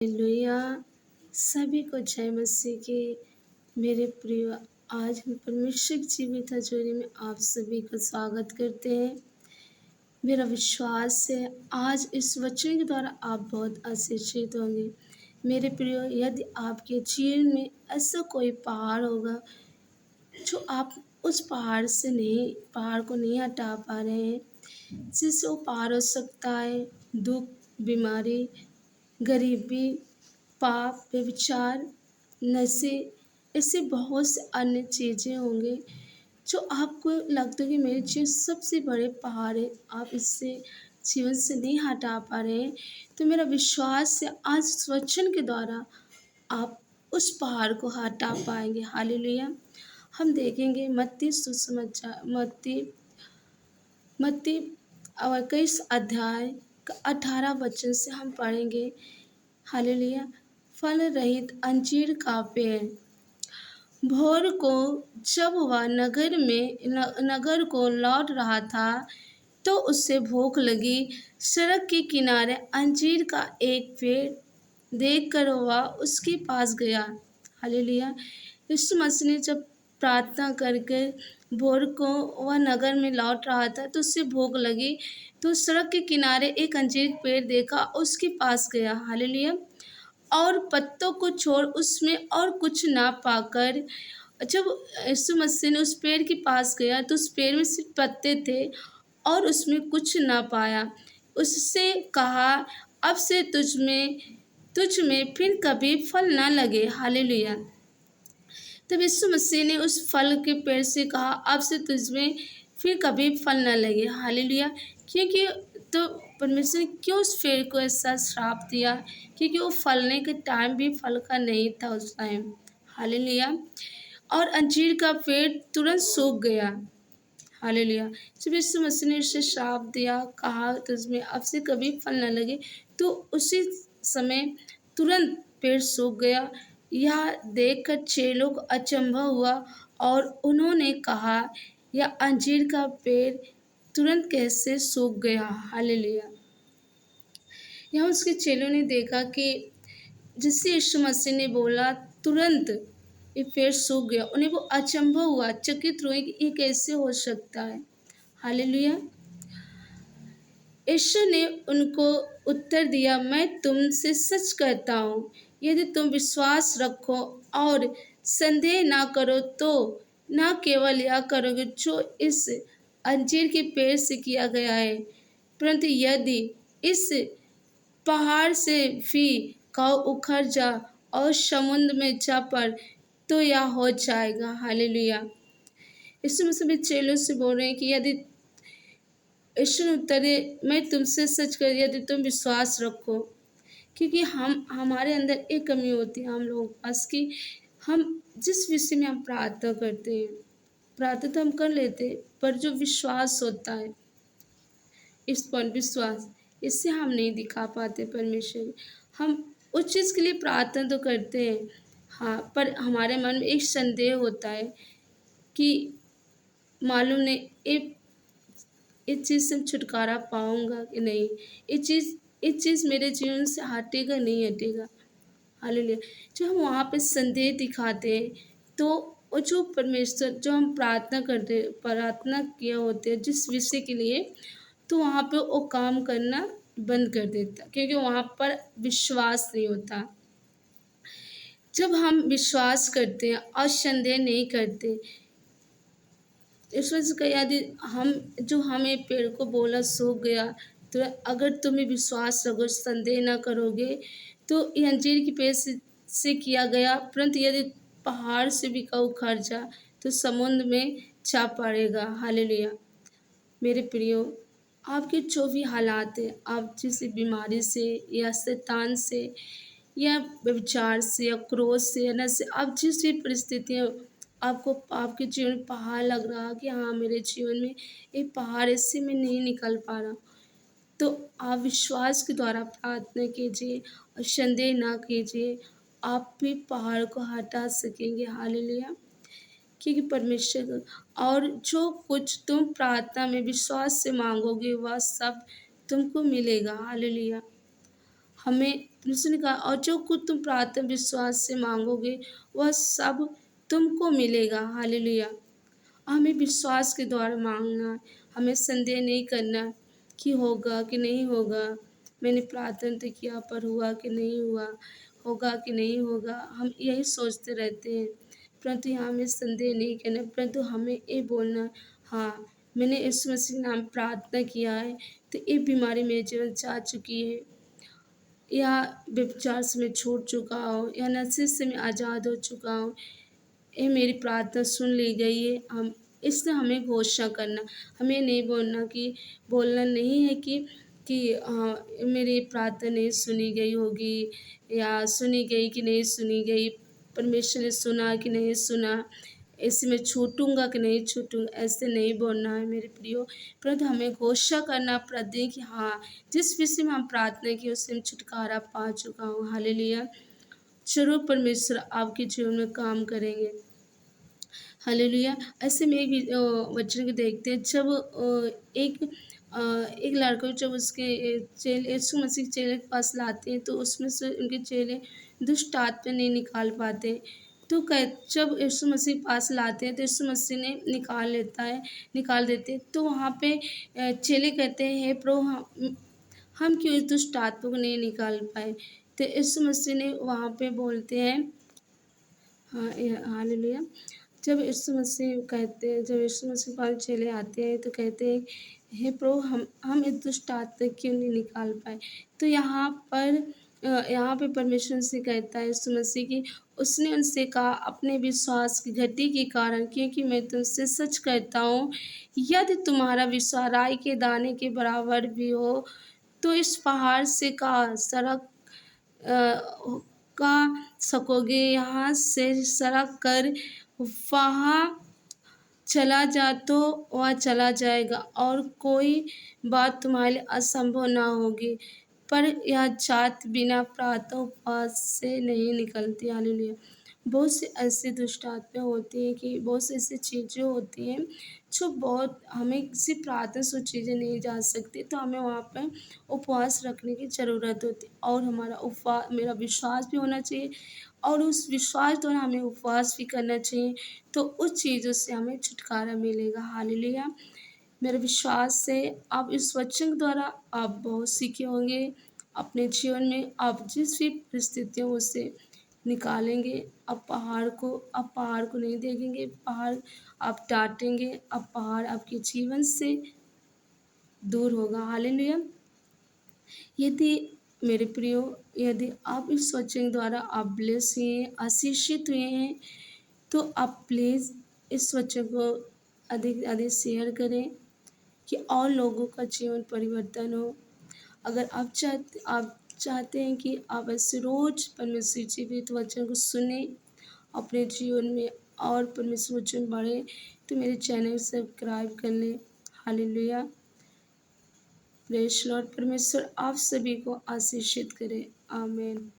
Hallelujah. सभी को जय मसीह की। मेरे प्रिय, आज हम परमेश्वर की जीवित हजूरी में आप सभी का स्वागत करते हैं। मेरा विश्वास है आज इस वचन के द्वारा आप बहुत आशीषित होंगे। मेरे प्रिय, यदि आपके जीवन में ऐसा कोई पहाड़ होगा जो आप उस पहाड़ को नहीं हटा पा रहे हैं, जिससे वो पार हो सकता है दुख, बीमारी, गरीबी, पाप, व्यभिचार, नशे, ऐसे बहुत से अन्य चीज़ें होंगे जो आपको लगता है कि मेरे जीवन सबसे बड़े पहाड़ है, आप इससे जीवन से नहीं हटा पा रहे हैं। तो मेरा विश्वास है आज इस वचन के द्वारा आप उस पहाड़ को हटा पाएंगे। हालेलुया। हम देखेंगे मत्ती सुसमाचार मत्ती 21 अध्याय का 18 वचन से हम पढ़ेंगे। हालेलुया। फल रहित अंजीर का पेड़। भोर को जब वह नगर को लौट रहा था तो उसे भूख लगी। सड़क के किनारे अंजीर का एक पेड़ देखकर वह उसके पास गया। हालेलुया। यीशु मसीह ने जब प्रार्थना करके भोर को वह नगर में लौट रहा था तो उसे भूख लगी, तो सड़क के किनारे एक अंजीर पेड़ देखा, उसके पास गया। हालेलुया। और पत्तों को छोड़ उसमें और कुछ ना पाकर जब यीशु मसीह ने उस पेड़ के पास गया तो उस पेड़ में सिर्फ पत्ते थे और उसमें कुछ ना पाया। उससे कहा, अब से तुझ में फिर कभी फल ना लगे। हालेलुया। तब यीशु मसीह ने उस फल के पेड़ से कहा, अब से तुझमें फिर कभी फल न लगे। हालेलुया। क्योंकि तो परमेश्वर ने क्यों उस पेड़ को ऐसा श्राप दिया? क्योंकि वो फलने के टाइम भी फल का नहीं था उस टाइम। हालेलुया। और अंजीर का पेड़ तुरंत सूख गया। हालेलुया। जब यीशु मसीह ने उसे श्राप दिया, कहा तुझमें अब से कभी फल न लगे, तो उसी समय तुरंत पेड़ सूख गया। यह देखकर चेलों को अचंभा हुआ और उन्होंने कहा, यह अंजीर का पेड़ तुरंत कैसे सूख गया? हालेलुया। यहाँ उसके चेलों ने देखा कि जिससे यीशु मसीह ने बोला तुरंत ये पेड़ सूख गया। उन्हें वो अचंभा हुआ, चकित हुए कि ये कैसे हो सकता है। हालेलुया। यीशु ने उनको उत्तर दिया, मैं तुमसे सच कहता हूँ, यदि तुम विश्वास रखो और संदेह ना करो तो न केवल यह करोगे जो इस अंजीर के पेड़ से किया गया है, परंतु यदि इस पहाड़ से भी कहो उखड़ जा और समुद्र में जा पड़ तो यह हो जाएगा। हालेलुया। यीशु मसीह चेलों से बोल रहे हैं कि यदि यीशु ने उत्तर दिया, मैं तुमसे सच कर, यदि तुम विश्वास रखो। क्योंकि हमारे अंदर एक कमी होती है हम लोगों के पास कि हम जिस विषय में हम प्रार्थना करते हैं, प्रार्थना तो हम कर लेते हैं, पर जो विश्वास होता है, इस पर विश्वास, इससे हम नहीं दिखा पाते परमेश्वर। हम उस चीज़ के लिए प्रार्थना तो करते हैं, हाँ, पर हमारे मन में एक संदेह होता है कि मालूम नहीं इस चीज़ से छुटकारा पाऊंगा कि नहीं, ये चीज़ मेरे जीवन से हटेगा नहीं हटेगा। हालेलुया। जब हम वहाँ पे संदेह दिखाते हैं तो वो जो परमेश्वर जो हम प्रार्थना किए होते हैं जिस विषय के लिए, तो वहाँ पे वो काम करना बंद कर देता, क्योंकि वहाँ पर विश्वास नहीं होता। जब हम विश्वास करते हैं और संदेह नहीं करते, इस वजह से यदि हमें पेड़ को बोला सूख गया, तो अगर तुम्हें विश्वास रखो, संदेह ना करोगे, तो ये अंजीर के पेड़ से किया गया, परंतु यदि पहाड़ से भी कहो उखड़ जा तो समुद्र में जा पड़ेगा। हालेलुया। मेरे प्रियो, आपके जो भी हालात है, आप जिस बीमारी से या शैतान से या व्यभिचार से या क्रोध से या नशे, आप जिस भी परिस्थितियाँ आपको आपके जीवन में पहाड़ लग रहा कि हाँ मेरे जीवन में एक पहाड़, इससे मैं नहीं निकल पा रहा, तो आप विश्वास के द्वारा प्रार्थना कीजिए और संदेह ना कीजिए, आप भी पहाड़ को हटा सकेंगे। हालेलुया। क्योंकि परमेश्वर और जो कुछ तुम प्रार्थना में विश्वास से मांगोगे वह सब तुमको मिलेगा। हालेलुया। हमें उसने कहा और जो कुछ तुम प्रार्थना विश्वास से मांगोगे वह सब तुमको मिलेगा। हालेलुया। हमें विश्वास के द्वारा मांगना है, हमें संदेह नहीं करना कि होगा कि नहीं होगा, मैंने प्रार्थना तो किया पर हुआ कि नहीं हुआ, होगा कि नहीं होगा, हम यही सोचते रहते हैं। परंतु यहाँ हमें संदेह नहीं करना, परंतु हमें ये बोलना, हाँ मैंने यीशु मसीह के नाम प्रार्थना किया है तो ये बीमारी मेरे जीवन से जा चुकी है, या व्यभिचार से मैं छूट चुका हूँ, या नशे से मैं आज़ाद हो चुका हूँ, ये मेरी प्रार्थना सुन ली गई है। हम इससे हमें घोषणा करना, हमें नहीं बोलना कि बोलना नहीं है कि हाँ मेरी प्रार्थना नहीं सुनी गई होगी, या सुनी गई कि नहीं सुनी गई, परमेश्वर ने सुना कि नहीं सुना, ऐसे मैं छूटूँगा कि नहीं छूटूँगा, ऐसे नहीं बोलना है मेरे प्रियो। परंतु हमें घोषणा करना प्रतिदिन कि हाँ, जिस विषय में हम प्रार्थना की उससे मैं छुटकारा पा चुका हूँ। हालेलुया। ज़रूर परमेश्वर आपके जीवन में काम करेंगे। हालेलुया। ऐसे में एक वचन को देखते हैं, जब एक लड़का को जब उसके चेले यीशु मसीह के चेले के पास लाते हैं तो उसमें से उनके चेले दुष्ट आत्मा नहीं निकाल पाते। तो जब यीशु मसीह के पास लाते हैं तो यीशु मसीह ने निकाल देते हैं। तो वहाँ पे चेले कहते हैं, हे प्रभु हम क्यों इस दुष्ट आत्मा को नहीं निकाल पाए? तो यीशु मसीह ने वहाँ पे बोलते हैं, हाँ हालेलुया। जब यीशु मसीह के पास चेले आते हैं तो कहते हैं, हे प्रभु हम इस दुष्ट आत्मा क्यों नहीं निकाल पाए? तो यहाँ पे परमेश्वर से कहता है यीशु मसीह की, उसने उनसे कहा अपने विश्वास की घटी के कारण, क्योंकि मैं तुमसे सच कहता हूँ यदि तुम्हारा विश्वास राई के दाने के बराबर भी हो तो इस पहाड़ से कहा सड़क का सकोगे, यहाँ से सड़क कर वहाँ चला जा तो वह चला जाएगा और कोई बात तुम्हारे लिए असंभव ना होगी। पर यह जात बिना प्रार्थना उपवास से नहीं निकलती। हालेलुया। बहुत से ऐसे दुष्ट आत्माएँ होती हैं कि बहुत सी ऐसी चीज़ें होती हैं जो बहुत हमें सिर्फ प्रार्थना से वो चीज़ें नहीं जा सकती, तो हमें वहाँ पे उपवास रखने की ज़रूरत होती है और मेरा विश्वास भी होना चाहिए और उस विश्वास द्वारा हमें उपवास भी करना चाहिए, तो उस चीज़ों से हमें छुटकारा मिलेगा। हालेलुया। मेरे विश्वास से आप इस वचन द्वारा आप बहुत सीखे होंगे। अपने जीवन में आप जिस भी परिस्थितियों से निकालेंगे, आप पहाड़ को नहीं देखेंगे, पहाड़ आप डाँटेंगे, अब पहाड़ आपके जीवन से दूर होगा। हालेलुया। यदि मेरे प्रियो, यदि आप इस वचन द्वारा आप ब्लेस हुए हैं, आशीषित हुए हैं, तो आप प्लीज़ इस वचन को अधिक से अधिक शेयर करें कि और लोगों का जीवन परिवर्तन हो। अगर आप चाहते हैं कि आप ऐसे रोज़ परमेश्वर जीवित वचन को सुनें अपने जीवन में और परमेश्वर वचन बढ़े, तो मेरे चैनल सब्सक्राइब कर लें। हालेलुया। Praise Lord. परमेश्वर आप सभी को आशीषित करे। आमीन।